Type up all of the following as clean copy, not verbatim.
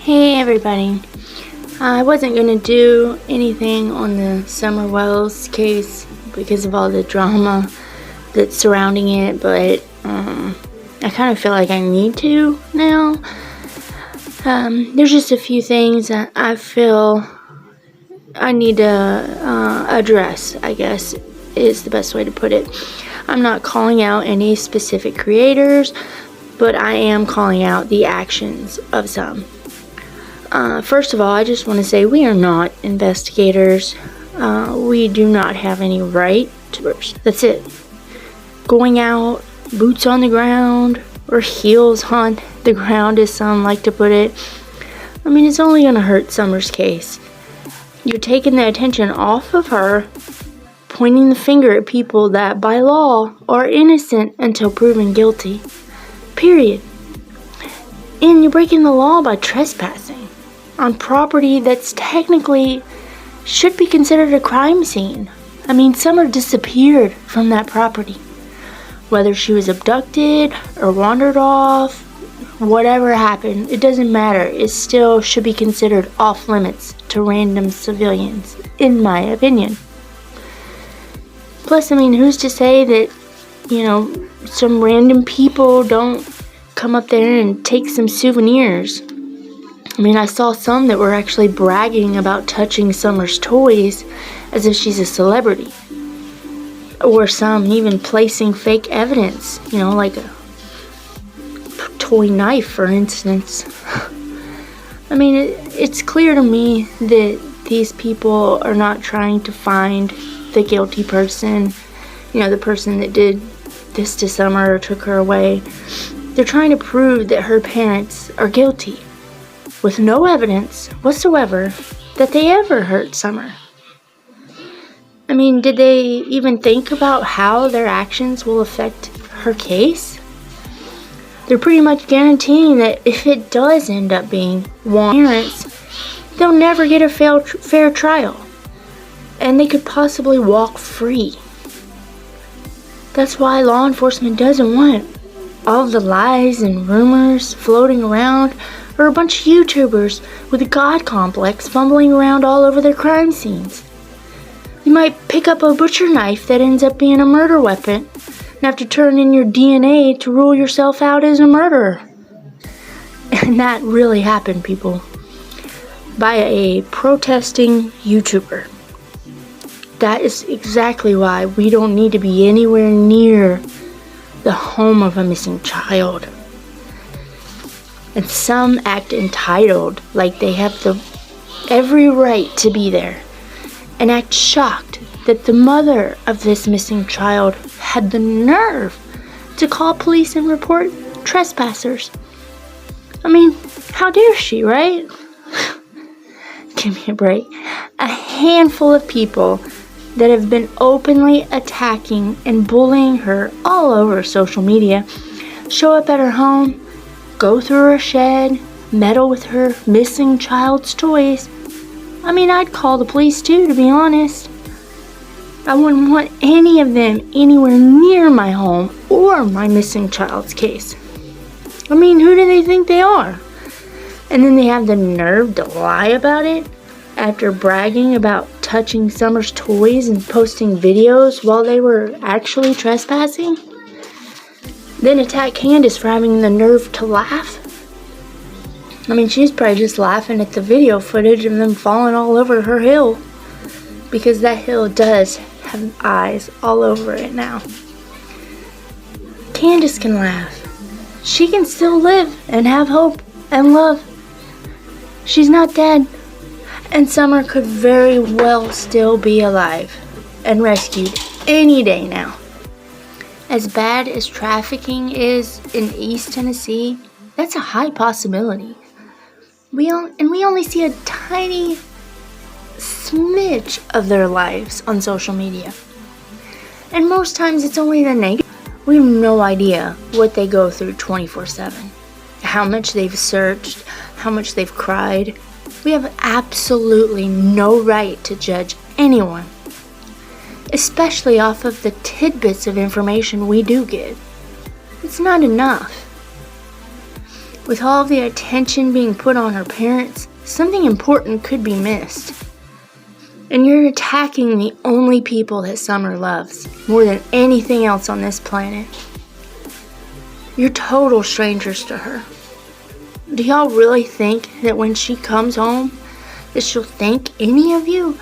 Hey everybody. I wasn't going to do anything on the Summer Wells case because of all the drama that's surrounding it, but I kind of feel like I need to now. There's just a few things that I feel I need to address, I guess is the best way to put it. I'm not calling out any specific creators, but I am calling out the actions of some. First of all, I just want to say we are not investigators. We do not have any right to. That's it. Going out, boots on the ground, or heels on the ground, as some like to put it. I mean, it's only going to hurt Summer's case. You're taking the attention off of her, pointing the finger at people that, by law, are innocent until proven guilty. Period. And you're breaking the law by trespassing on property that's technically should be considered a crime scene. I mean, Summer disappeared from that property. Whether she was abducted or wandered off, whatever happened, it doesn't matter. It still should be considered off limits to random civilians, in my opinion. Plus, I mean, who's to say that, some random people don't come up there and take some souvenirs? I mean, I saw some that were actually bragging about touching Summer's toys as if she's a celebrity. Or some even placing fake evidence, like a toy knife, for instance. I mean, it's clear to me that these people are not trying to find the guilty person, the person that did this to Summer or took her away. They're trying to prove that her parents are guilty, with no evidence whatsoever that they ever hurt Summer. I mean, did they even think about how their actions will affect her case? They're pretty much guaranteeing that if it does end up being Vaughan's parents, they'll never get a fair trial, and they could possibly walk free. That's why law enforcement doesn't want all the lies and rumors floating around, or a bunch of YouTubers with a God complex fumbling around all over their crime scenes. You might pick up a butcher knife that ends up being a murder weapon and have to turn in your DNA to rule yourself out as a murderer. And that really happened, people, by a protesting YouTuber. That is exactly why we don't need to be anywhere near the home of a missing child. And some act entitled, like they have every right to be there, and act shocked that the mother of this missing child had the nerve to call police and report trespassers. I mean, how dare she, right? Give me a break. A handful of people that have been openly attacking and bullying her all over social media show up at her home, go through her shed, meddle with her missing child's toys. I mean, I'd call the police too, to be honest. I wouldn't want any of them anywhere near my home or my missing child's case. I mean, who do they think they are? And then they have the nerve to lie about it after bragging about touching Summer's toys and posting videos while they were actually trespassing? Then attack Candace for having the nerve to laugh? I mean, she's probably just laughing at the video footage of them falling all over her hill, because that hill does have eyes all over it now. Candace can laugh. She can still live and have hope and love. She's not dead, and Summer could very well still be alive and rescued any day now. As bad as trafficking is in East Tennessee, that's a high possibility. We only see a tiny smidge of their lives on social media. And most times it's only the negative. We have no idea what they go through 24/7. How much they've searched, how much they've cried. We have absolutely no right to judge anyone, especially off of the tidbits of information we do get. It's not enough. With all the attention being put on her parents, something important could be missed. And you're attacking the only people that Summer loves, more than anything else on this planet. You're total strangers to her. Do y'all really think that when she comes home, that she'll thank any of you?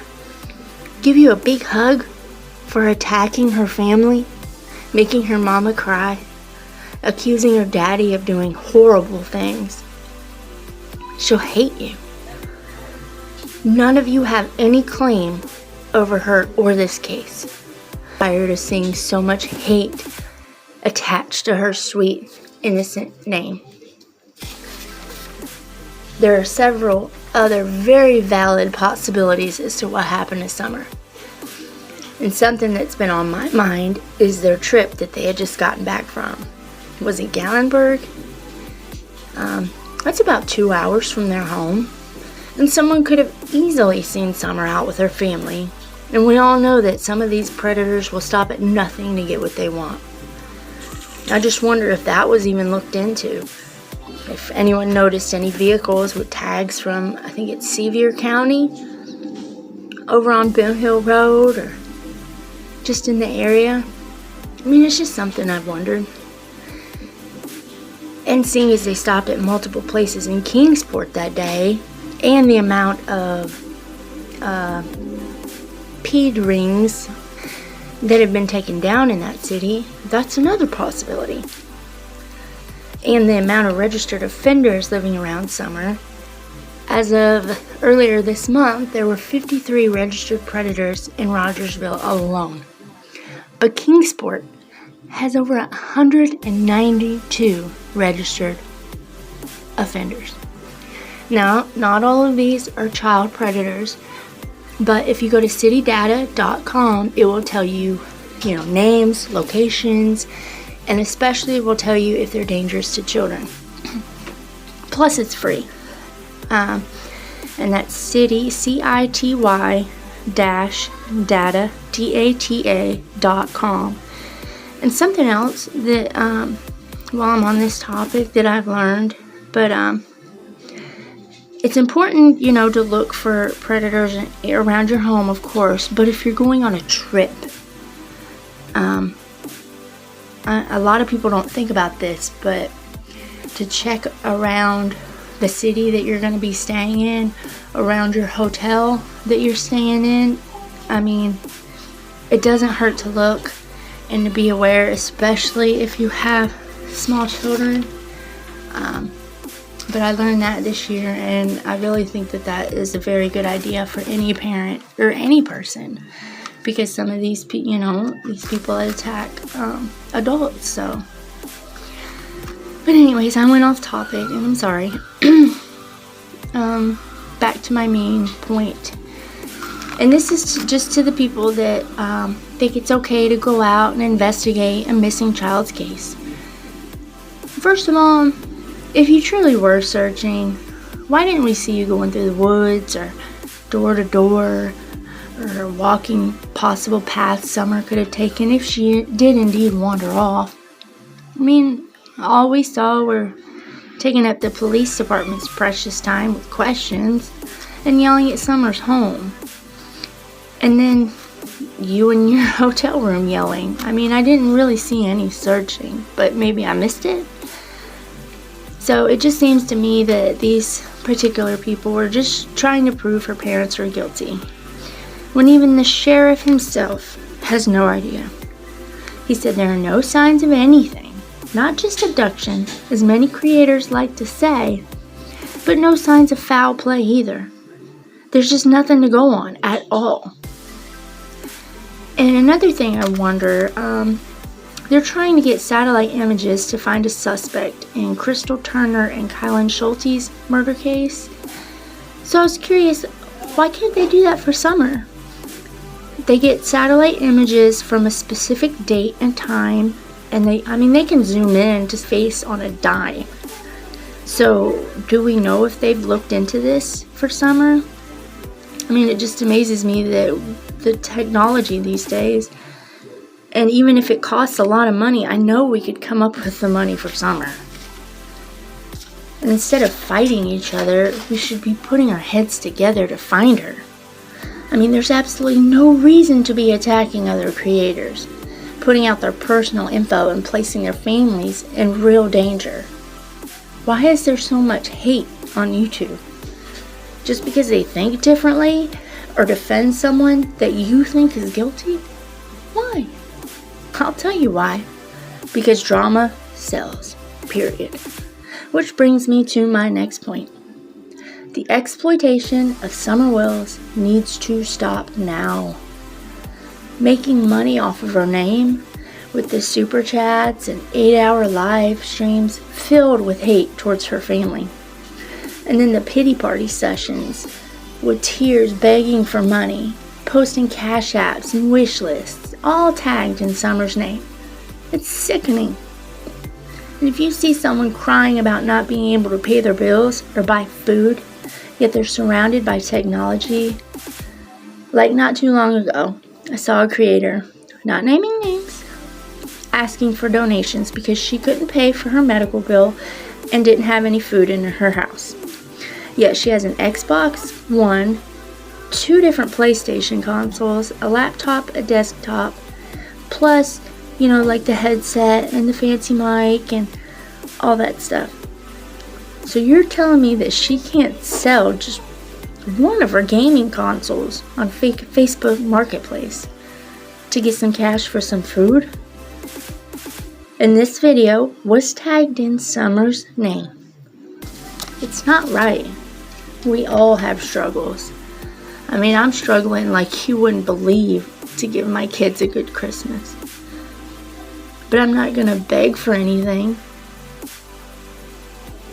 Give you a big hug for attacking her family, making her mama cry, accusing her daddy of doing horrible things? She'll hate you. None of you have any claim over her or this case. Tired of seeing so much hate attached to her sweet, innocent name. There are several other very valid possibilities as to what happened to Summer. And something that's been on my mind is their trip that they had just gotten back from. Was it Gallenberg? That's about 2 hours from their home. And someone could have easily seen Summer out with her family. And we all know that some of these predators will stop at nothing to get what they want. I just wonder if that was even looked into. If anyone noticed any vehicles with tags from, I think it's Sevier County, over on Boone Hill Road, or just in the area. I mean, it's just something I've wondered. And seeing as they stopped at multiple places in Kingsport that day, and the amount of PED rings that have been taken down in that city, that's another possibility. And the amount of registered offenders living around Summer. As of earlier this month, there were 53 registered predators in Rogersville alone. But Kingsport has over 192 registered offenders. Now, not all of these are child predators, but if you go to citydata.com, it will tell you, names, locations, and especially it will tell you if they're dangerous to children. Plus, it's free. And that's city-data.com. And something else that, while I'm on this topic, that I've learned, but it's important, to look for predators around your home, of course, but if you're going on a trip, a lot of people don't think about this, but to check around the city that you're going to be staying in, around your hotel that you're staying in, I mean, it doesn't hurt to look and to be aware, especially if you have small children. But I learned that this year, and I really think that that is a very good idea for any parent or any person, because some of these people attack adults. So, but anyways, I went off topic, and I'm sorry. Back to my main point, and this is just to the people that think it's okay to go out and investigate a missing child's case. First of all, if you truly were searching, why didn't we see you going through the woods or door to door or walking possible paths Summer could have taken if she did indeed wander off? I mean, all we saw were taking up the police department's precious time with questions and yelling at Summer's home. And then you in your hotel room yelling. I mean, I didn't really see any searching, but maybe I missed it. So it just seems to me that these particular people were just trying to prove her parents were guilty, when even the sheriff himself has no idea. He said there are no signs of anything, not just abduction, as many creators like to say, but no signs of foul play either. There's just nothing to go on at all. And another thing I wonder, they're trying to get satellite images to find a suspect in Crystal Turner and Kylan Schulte's murder case. So I was curious, why can't they do that for Summer? They get satellite images from a specific date and time, and they can zoom in to face on a dime. So do we know if they've looked into this for Summer? I mean, it just amazes me that the technology these days, and even if it costs a lot of money, I know we could come up with the money for Summer. And instead of fighting each other, we should be putting our heads together to find her. I mean, there's absolutely no reason to be attacking other creators, putting out their personal info and placing their families in real danger. Why is there so much hate on YouTube? Just because they think differently or defend someone that you think is guilty? Why? I'll tell you why. Because drama sells, period. Which brings me to my next point. The exploitation of Summer Wells needs to stop now. Making money off of her name with the super chats and 8-hour live streams filled with hate towards her family. And then the pity party sessions with tears begging for money, posting cash apps and wish lists, all tagged in Summer's name. It's sickening. And if you see someone crying about not being able to pay their bills or buy food, yet they're surrounded by technology, like not too long ago, I saw a creator, not naming names, asking for donations because she couldn't pay for her medical bill and didn't have any food in her house. Yet she has an Xbox One, 2 different PlayStation consoles, a laptop, a desktop, plus, like the headset and the fancy mic and all that stuff. So you're telling me that she can't sell just one of her gaming consoles on Facebook Marketplace to get some cash for some food? And this video was tagged in Summer's name. It's not right. We all have struggles. I mean, I'm struggling like you wouldn't believe to give my kids a good Christmas. But I'm not going to beg for anything.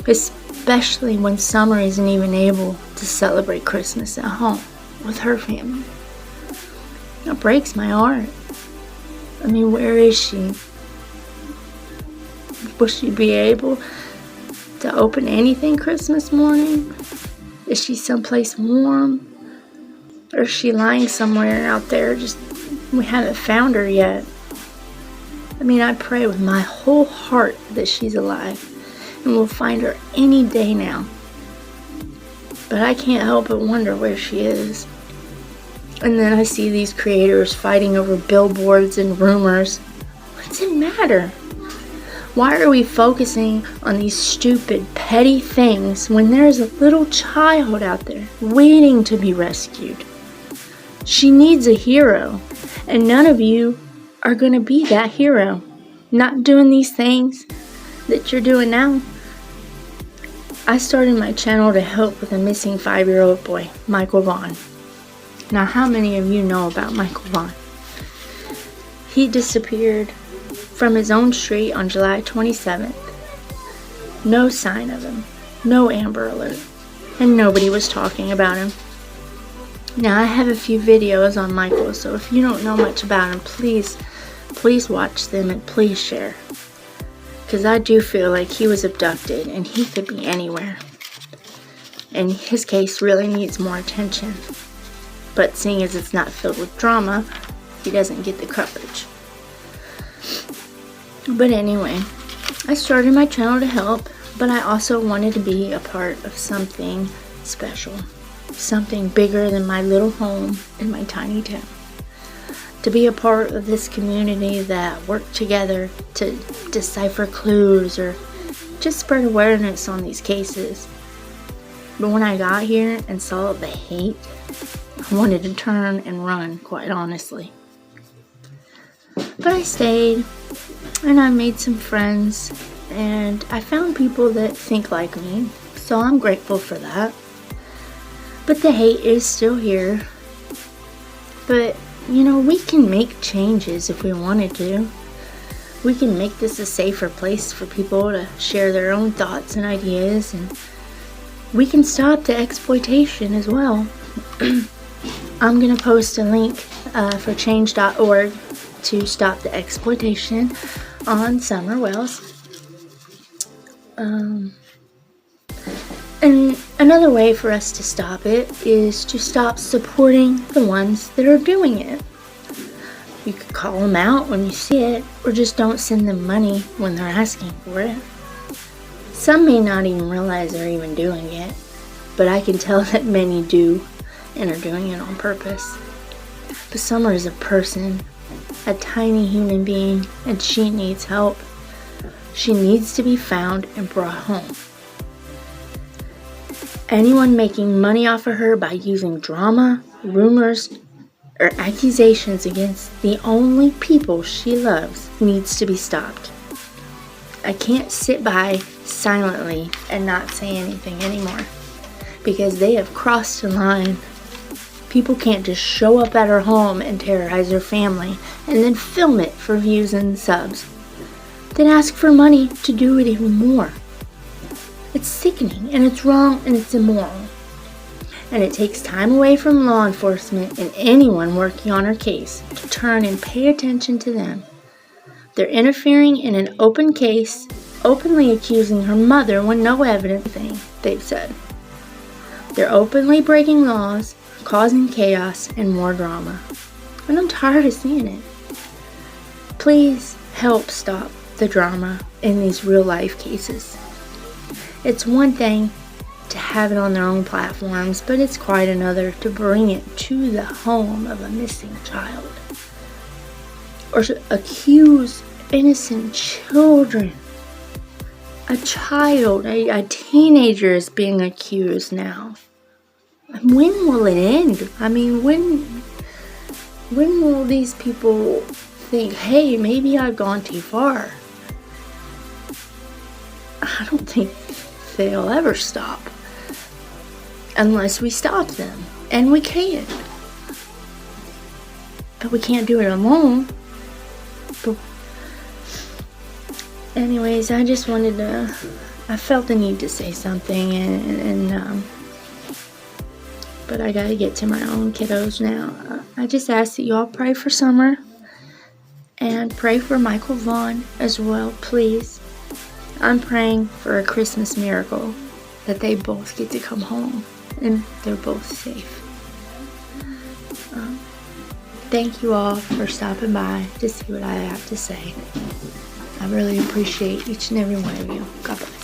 Especially when Summer isn't even able to celebrate Christmas at home with her family. That breaks my heart. I mean, where is she? Will she be able to open anything Christmas morning? Is she someplace warm? Or is she lying somewhere out there? We haven't found her yet. I mean, I pray with my whole heart that she's alive. And we'll find her any day now. But I can't help but wonder where she is. And then I see these creators fighting over billboards and rumors. What's it matter? Why are we focusing on these stupid, petty things when there's a little child out there waiting to be rescued? She needs a hero, and none of you are going to be that hero. Not doing these things that you're doing now. I started my channel to help with a missing 5-year-old boy, Michael Vaughan. Now, how many of you know about Michael Vaughan? He disappeared from his own street on July 27th. No sign of him, no Amber Alert, and nobody was talking about him. Now, I have a few videos on Michael, so if you don't know much about him, please watch them and please share. Because I do feel like he was abducted and he could be anywhere. And his case really needs more attention. But seeing as it's not filled with drama, he doesn't get the coverage. But anyway, I started my channel to help, but I also wanted to be a part of something special. Something bigger than my little home in my tiny town. To be a part of this community that worked together to decipher clues or just spread awareness on these cases. But when I got here and saw the hate, I wanted to turn and run, quite honestly. But I stayed, and I made some friends, and I found people that think like me, so I'm grateful for that. But the hate is still here. But, we can make changes if we wanted to. We can make this a safer place for people to share their own thoughts and ideas, and we can stop the exploitation as well. I'm going to post a link for change.org to stop the exploitation on Summer Wells. And another way for us to stop it is to stop supporting the ones that are doing it. You could call them out when you see it, or just don't send them money when they're asking for it. Some may not even realize they're even doing it, but I can tell that many do and are doing it on purpose. But Summer is a person, a tiny human being, and she needs help. She needs to be found and brought home. Anyone making money off of her by using drama, rumors, or accusations against the only people she loves needs to be stopped. I can't sit by silently and not say anything anymore, because they have crossed the line. People can't just show up at her home and terrorize her family and then film it for views and subs, then ask for money to do it even more. It's sickening, and it's wrong, and it's immoral. And it takes time away from law enforcement and anyone working on her case to turn and pay attention to them. They're interfering in an open case, openly accusing her mother when no evidence thing, they've said. They're openly breaking laws, causing chaos and more drama. And I'm tired of seeing it. Please help stop the drama in these real life cases. It's one thing to have it on their own platforms, but it's quite another to bring it to the home of a missing child. Or to accuse innocent children. A child, a teenager is being accused now. And when will it end? I mean, when will these people think, hey, maybe I've gone too far? I don't think they'll ever stop unless we stop them, and we can. But we can't do it alone. But anyways, I just wanted to, I felt the need to say something, and but I gotta get to my own kiddos now. I just ask that you all pray for Summer and pray for Michael Vaughan as well, please. I'm praying for a Christmas miracle, that they both get to come home and they're both safe. Thank you all for stopping by to see what I have to say. I really appreciate each and every one of you. God bless.